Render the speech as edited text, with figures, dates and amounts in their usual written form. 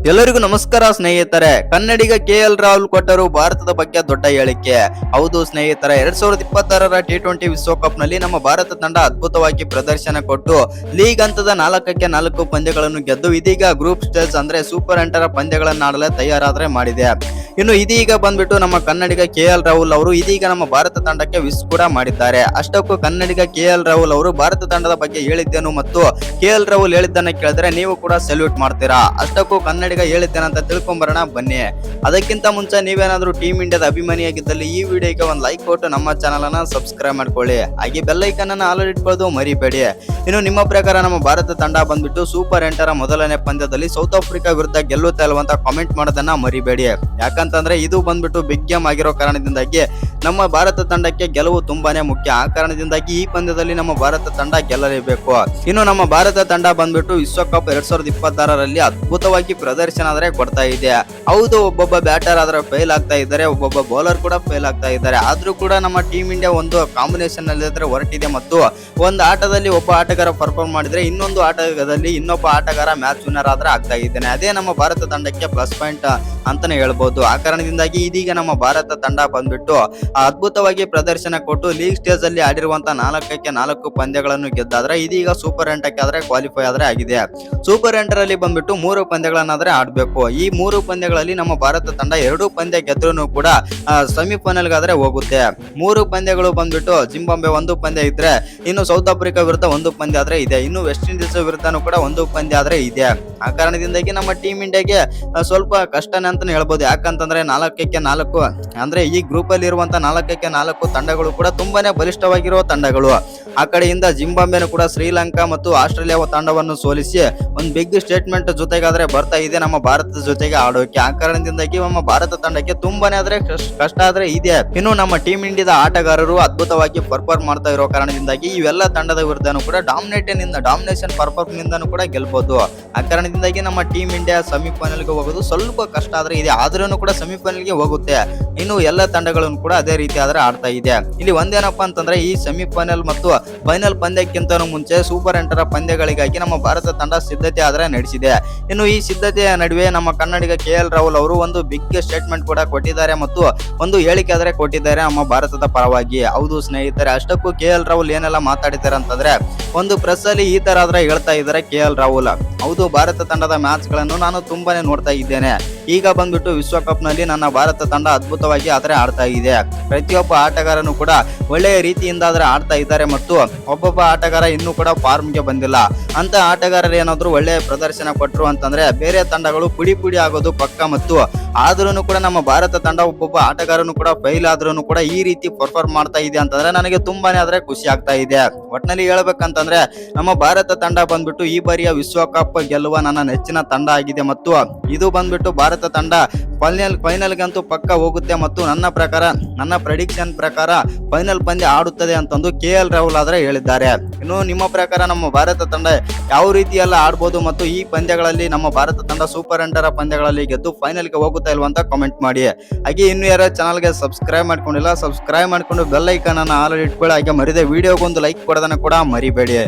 ಎಲ್ಲರಿಗೂ ನಮಸ್ಕಾರ ಸ್ನೇಹಿತರೆ. ಕನ್ನಡಿಗ KL ರಾಹುಲ್ ಕೊಟ್ಟರು ಭಾರತದ ಬಗ್ಗೆ ದೊಡ್ಡ ಹೇಳಿಕೆ. ಹೌದು ಸ್ನೇಹಿತರೆ, 2026ರ T20 ವಿಶ್ವಕಪ್ ನಲ್ಲಿ ನಮ್ಮ ಭಾರತ ತಂಡ ಅದ್ಭುತವಾಗಿ ಪ್ರದರ್ಶನ ಕೊಟ್ಟು ಲೀಗ್ ಹಂತದ 4-4 ಪಂದ್ಯಗಳನ್ನು ಗೆದ್ದು ಇದೀಗ ಗ್ರೂಪ್ ಸ್ಟೇಜ್ ಅಂದ್ರೆ ಸೂಪರ್ 8ರ ಪಂದ್ಯಗಳನ್ನು ಆಡಲು ತಯಾರಾದ್ರೆ ಮಾಡಿದೆ. ಇನ್ನು ಇದೀಗ ಬಂದ್ಬಿಟ್ಟು ನಮ್ಮ ಕನ್ನಡಿಗ KL ರಾಹುಲ್ ಅವರು ಇದೀಗ ನಮ್ಮ ಭಾರತ ತಂಡಕ್ಕೆ ವಿಶ್ ಕೂಡ ಮಾಡಿದ್ದಾರೆ. ಅಷ್ಟಕ್ಕೂ ಕನ್ನಡಿಗ KL ರಾಹುಲ್ ಅವರು ಭಾರತ ತಂಡದ ಬಗ್ಗೆ ಹೇಳಿದ್ದೇನು ಮತ್ತು KL ರಾಹುಲ್ ಹೇಳಿದ್ದನ್ನ ಕೇಳಿದ್ರೆ ನೀವು ಕೂಡ ಸಲ್ಯೂಟ್ ಮಾಡ್ತೀರಾ. ಅಷ್ಟಕ್ಕೂ ಕನ್ನಡಿಗ ಹೇಳಿದ್ದೇನಂತ ತಿಳ್ಕೊಂಬರೋಣ ಬನ್ನಿ. ಅದಕ್ಕಿಂತ ಮುಂಚೆ ನೀವೇನಾದ್ರೂ ಟೀಮ್ ಇಂಡಿಯಾದ ಅಭಿಮಾನಿಯಾಗಿದ್ದಲ್ಲಿ ಈ ವಿಡಿಯೋಗೆ ಒಂದು ಲೈಕ್ ಕೊಟ್ಟು ನಮ್ಮ ಚಾನಲ್ ಅನ್ನ ಸಬ್ಸ್ಕ್ರೈಬ್ ಮಾಡ್ಕೊಳ್ಳಿ. ಹಾಗೆ ಬೆಲ್ ಐಕಾನ್ ಅನ್ನ ಆಲ್ ಇಟ್ಕೊಳ್ಳೋದು ಮರಿಬೇಡಿ. ಇನ್ನು ನಿಮ್ಮ ಪ್ರಕಾರ ನಮ್ಮ ಭಾರತ ತಂಡ ಬಂದ್ಬಿಟ್ಟು ಸೂಪರ್ 8ರ ಮೊದಲನೇ ಪಂದ್ಯದಲ್ಲಿ ಸೌತ್ ಆಫ್ರಿಕಾ ವಿರುದ್ಧ ಗೆಲ್ಲುತ್ತಾ ಇಲ್ವಂತ ಕಾಮೆಂಟ್ ಮಾಡೋದನ್ನ ಮರಿಬೇಡಿ. ಯಾಕಂತಂದ್ರೆ ಇದು ಬಂದ್ಬಿಟ್ಟು ಬಿಗ್ ಗೇಮ್ ಆಗಿರೋ ಕಾರಣದಿಂದಾಗಿ ನಮ್ಮ ಭಾರತ ತಂಡಕ್ಕೆ ಗೆಲುವು ತುಂಬಾನೇ ಮುಖ್ಯ. ಆ ಕಾರಣದಿಂದಾಗಿ ಈ ಪಂದ್ಯದಲ್ಲಿ ನಮ್ಮ ಭಾರತ ತಂಡ ಗೆಲ್ಲಲೇಬೇಕು. ಇನ್ನು ನಮ್ಮ ಭಾರತ ತಂಡ ಬಂದ್ಬಿಟ್ಟು ವಿಶ್ವಕಪ್ 2026ರಲ್ಲಿ ಅದ್ಭುತವಾಗಿ ಪ್ರದರ್ಶನ ಆದ್ರೆ ಕೊಡ್ತಾ ಇದೆ. ಹೌದು, ಒಬ್ಬೊಬ್ಬ ಬ್ಯಾಟರ್ ಆದ್ರೆ ಫೇಲ್ ಆಗ್ತಾ ಇದ್ದಾರೆ, ಒಬ್ಬೊಬ್ಬ ಬೌಲರ್ ಕೂಡ ಫೇಲ್ ಆಗ್ತಾ ಇದ್ದಾರೆ. ಆದ್ರೂ ಕೂಡ ನಮ್ಮ ಟೀಮ್ ಇಂಡಿಯಾ ಒಂದು ಕಾಂಬಿನೇಷನ್ ನಲ್ಲಿ ಹೊರಟಿದೆ ಮತ್ತು ಒಂದು ಆಟದಲ್ಲಿ ಒಬ್ಬ ಆಟಗಾರ ಪರ್ಫಾರ್ಮ್ ಮಾಡಿದ್ರೆ ಇನ್ನೊಂದು ಆಟದಲ್ಲಿ ಇನ್ನೊಬ್ಬ ಆಟಗಾರ ಮ್ಯಾಚ್ ವಿನ್ನರ್ ಆದ್ರೆ ಆಗ್ತಾ ಇದ್ದಾನೆ. ಅದೇ ನಮ್ಮ ಭಾರತ ತಂಡಕ್ಕೆ ಪ್ಲಸ್ ಪಾಯಿಂಟ್ ಅಂತಾನೆ ಹೇಳ್ಬಹುದು. ಆ ಕಾರಣದಿಂದಾಗಿ ಇದೀಗ ನಮ್ಮ ಭಾರತ ತಂಡ ಬಂದ್ಬಿಟ್ಟು ಅದ್ಭುತವಾಗಿ ಪ್ರದರ್ಶನ ಕೊಟ್ಟು ಲೀಗ್ ಸ್ಟೇಜ್ ಅಲ್ಲಿ ಆಡಿರುವಂತಹ 4-4 ಪಂದ್ಯಗಳನ್ನು ಗೆದ್ದಾದ್ರೆ ಇದೀಗ ಸೂಪರ್ 8ಕ್ಕೆ ಆದ್ರೆ ಕ್ವಾಲಿಫೈ ಆದ್ರೆ ಆಗಿದೆ. ಸೂಪರ್ 8ರಲ್ಲಿ ಬಂದ್ಬಿಟ್ಟು 3 ಪಂದ್ಯಗಳನ್ನಾದ್ರೆ ಆಡ್ಬೇಕು. ಈ 3 ಪಂದ್ಯಗಳಲ್ಲಿ ನಮ್ಮ ಭಾರತ ತಂಡ 2 ಪಂದ್ಯ ಗೆದ್ರೂ ಕೂಡ ಸೆಮಿಫೈನಲ್ ಗಾದ್ರೆ ಹೋಗುತ್ತೆ. 3 ಪಂದ್ಯಗಳು ಬಂದ್ಬಿಟ್ಟು ಜಿಂಬಾಬ್ವೆ 1 ಪಂದ್ಯ ಇದ್ರೆ, ಇನ್ನು ಸೌತ್ ಆಫ್ರಿಕಾ ವಿರುದ್ಧ 1 ಪಂದ್ಯ ಆದ್ರೆ ಇದೆ, ಇನ್ನು ವೆಸ್ಟ್ ಇಂಡೀಸ್ ವಿರುದ್ಧನೂ ಕೂಡ 1 ಪಂದ್ಯ ಆದ್ರೆ ಇದೆ. ಆ ಕಾರಣದಿಂದಾಗಿ ನಮ್ಮ ಟೀಮ್ ಇಂಡಿಯಾಗೆ ಸ್ವಲ್ಪ ಕಷ್ಟನೇ ಅಂತಾನೆ ಹೇಳ್ಬೋದು. ಯಾಕಂತಂದ್ರೆ 4-4 ಅಂದ್ರೆ ಈ ಗ್ರೂಪ್ ಅಲ್ಲಿ ಇರುವಂತ 4-4 ತಂಡಗಳು ಕೂಡ ತುಂಬಾನೇ ಬಲಿಷ್ಠವಾಗಿರುವ ತಂಡಗಳು. ಆ ಕಡೆಯಿಂದ ಜಿಂಬಾಬ್ವೆನು ಕೂಡ ಶ್ರೀಲಂಕಾ ಮತ್ತು ಆಸ್ಟ್ರೇಲಿಯಾ ತಂಡವನ್ನು ಸೋಲಿಸಿ ಒಂದು ಬಿಗ್ ಸ್ಟೇಟ್ಮೆಂಟ್ ಜೊತೆಗಾದ್ರೆ ಬರ್ತಾ ಇದೆ ನಮ್ಮ ಭಾರತದ ಜೊತೆಗೆ ಆಡೋಕೆ. ಆ ಕಾರಣದಿಂದಾಗಿ ನಮ್ಮ ಭಾರತ ತಂಡಕ್ಕೆ ತುಂಬಾನೇ ಆದ್ರೆ ಕಷ್ಟ ಆದ್ರೆ ಇದೆ. ಇನ್ನು ನಮ್ಮ ಟೀಮ್ ಇಂಡಿಯಾದ ಆಟಗಾರರು ಅದ್ಭುತವಾಗಿ ಪರ್ಫಾರ್ಮ್ ಮಾಡ್ತಾ ಇರೋ ಕಾರಣದಿಂದಾಗಿ ಇವೆಲ್ಲ ತಂಡದ ವಿರುದ್ಧನೂ ಕೂಡ ಡಾಮಿನೇಷನ್ ಪರ್ಫಾರ್ಮ್ ನಿಂದನೂ ಕೂಡ ಗೆಲ್ಬಹುದು. ಆ ಕಾರಣದಿಂದಾಗಿ ನಮ್ಮ ಟೀಮ್ ಇಂಡಿಯಾ ಸೆಮಿಫೈನಲ್ ಗೆ ಹೋಗೋದು ಸ್ವಲ್ಪ ಕಷ್ಟ ಆದ್ರೆ ಇದೆ, ಆದ್ರೂ ಕೂಡ ಸೆಮಿಫೈನಲ್ ಗೆ ಹೋಗುತ್ತೆ. ಇನ್ನು ಎಲ್ಲ ತಂಡಗಳನ್ನು ಕೂಡ ಅದೇ ರೀತಿ ಆದ್ರೆ ಆಡ್ತಾ ಇದೆ. ಇಲ್ಲಿ ಒಂದೇನಪ್ಪಾ ಅಂತಂದ್ರೆ ಈ ಸೆಮಿಫೈನಲ್ ಮತ್ತು ಫೈನಲ್ ಪಂದ್ಯಕ್ಕಿಂತ ಮುಂಚೆ ಸೂಪರ್ 8ರ ಪಂದ್ಯಗಳಿಗಾಗಿ ನಮ್ಮ ಭಾರತ ತಂಡ ಸಿದ್ಧತೆ ಆದ್ರೆ ನಡೆಸಿದೆ. ಇನ್ನು ಈ ಸಿದ್ಧತೆಯ ನಡುವೆ ನಮ್ಮ ಕನ್ನಡಿಗ KL ರಾಹುಲ್ ಅವರು ಒಂದು ಬಿಗ್ ಸ್ಟೇಟ್ಮೆಂಟ್ ಕೂಡ ಕೊಟ್ಟಿದ್ದಾರೆ ಮತ್ತು ಒಂದು ಹೇಳಿಕೆ ಆದ್ರೆ ಕೊಟ್ಟಿದ್ದಾರೆ ನಮ್ಮ ಭಾರತದ ಪರವಾಗಿ. ಹೌದು ಸ್ನೇಹಿತರೆ, ಅಷ್ಟಕ್ಕೂ KL ರಾಹುಲ್ ಏನೆಲ್ಲ ಮಾತಾಡಿದ್ದಾರೆ ಅಂತಂದ್ರೆ ಒಂದು ಪ್ರೆಸ್ ಅಲ್ಲಿ ಈ ತರ ಆದ್ರೆ ಹೇಳ್ತಾ ಇದ್ದಾರೆ KL ರಾಹುಲ್. ಹೌದು, ಭಾರತ ತಂಡದ ಮ್ಯಾಚ್ ಗಳನ್ನು ನಾನು ತುಂಬಾನೇ ನೋಡ್ತಾ ಇದ್ದೇನೆ. ಈಗ ಬಂದ್ಬಿಟ್ಟು ವಿಶ್ವಕಪ್ ನಲ್ಲಿ ನನ್ನ ಭಾರತ ತಂಡ ಅದ್ಭುತವಾಗಿ ಆದ್ರೆ ಆಡ್ತಾ ಇದೆ. ಪ್ರತಿಯೊಬ್ಬ ಆಟಗಾರನು ಕೂಡ ಒಳ್ಳೆಯ ರೀತಿಯಿಂದ ಆದ್ರೆ ಆಡ್ತಾ ಇದ್ದಾರೆ ಮತ್ತು ಒಬ್ಬೊಬ್ಬ ಆಟಗಾರ ಇನ್ನೂ ಕೂಡ ಫಾರ್ಮ್ ಗೆ ಬಂದಿಲ್ಲ. ಅಂತ ಆಟಗಾರರು ಏನಾದ್ರು ಒಳ್ಳೆಯ ಪ್ರದರ್ಶನ ಕೊಟ್ಟರು ಅಂತಂದ್ರೆ ಬೇರೆ ತಂಡಗಳು ಪುಡಿ ಆಗೋದು ಪಕ್ಕ. ಮತ್ತು ಆದ್ರೂ ಕೂಡ ನಮ್ಮ ಭಾರತ ತಂಡ ಒಬ್ಬೊಬ್ಬ ಆಟಗಾರನು ಕೂಡ ಫೈಲ್ ಆದ್ರೂ ಕೂಡ ಈ ರೀತಿ ಪರ್ಫಾರ್ಮ್ ಮಾಡ್ತಾ ಇದೆ ಅಂತಂದ್ರೆ ನನಗೆ ತುಂಬಾನೇ ಆದ್ರೆ ಖುಷಿ ಆಗ್ತಾ ಇದೆ. ಒಟ್ನಲ್ಲಿ ಹೇಳ್ಬೇಕಂತಂದ್ರೆ ನಮ್ಮ ಭಾರತ ತಂಡ ಬಂದ್ಬಿಟ್ಟು ಈ ಬಾರಿಯ ವಿಶ್ವಕಪ್ ಗೆಲ್ಲುವ ನನ್ನ ನೆಚ್ಚಿನ ತಂಡ ಆಗಿದೆ ಮತ್ತು ಇದು ಬಂದ್ಬಿಟ್ಟು ಭಾರತ ತಂಡ ಫೈನಲ್ ಗಂತೂ ಪಕ್ಕ ಹೋಗುತ್ತೆ ಮತ್ತು ನನ್ನ ಪ್ರೆಡಿಕ್ಷನ್ ಪ್ರಕಾರ ಫೈನಲ್ ಪಂದ್ಯ ಆಡುತ್ತದೆ ಅಂತಂದು KL ರಾಹುಲ್ ಆದ್ರೆ ಹೇಳಿದ್ದಾರೆ. ಇನ್ನು ನಿಮ್ಮ ಪ್ರಕಾರ ನಮ್ಮ ಭಾರತ ತಂಡ ಯಾವ ರೀತಿ ಎಲ್ಲ ಆಡ್ಬೋದು ಮತ್ತು ಈ ಪಂದ್ಯಗಳಲ್ಲಿ ನಮ್ಮ ಭಾರತ ತಂಡ ಸೂಪರ್ 8ರ ಪಂದ್ಯಗಳಲ್ಲಿ ಗೆದ್ದು ಫೈನಲ್ಗೆ ಹೋಗುತ್ತಾ ಇಲ್ವಾ ಅಂತ ಕಾಮೆಂಟ್ ಮಾಡಿ. ಹಾಗೆ ಇನ್ನು ಯಾರು ಚಾನಲ್ಗೆ ಸಬ್ಸ್ಕ್ರೈಬ್ ಮಾಡ್ಕೊಂಡಿಲ್ಲ, ಸಬ್ಸ್ಕ್ರೈಬ್ ಮಾಡ್ಕೊಂಡು ಬೆಲ್ ಐಕಾನ್ ಅನ್ನ ಆಲ್ ಇಟ್ಕೊಳ್ಳಿ. ಹಾಗೆ ಮರಿದೆ ವಿಡಿಯೋಗೊಂದು ಲೈಕ್ ಕೊಡೋದನ್ನ ಕೂಡ ಮರಿಬೇಡಿ.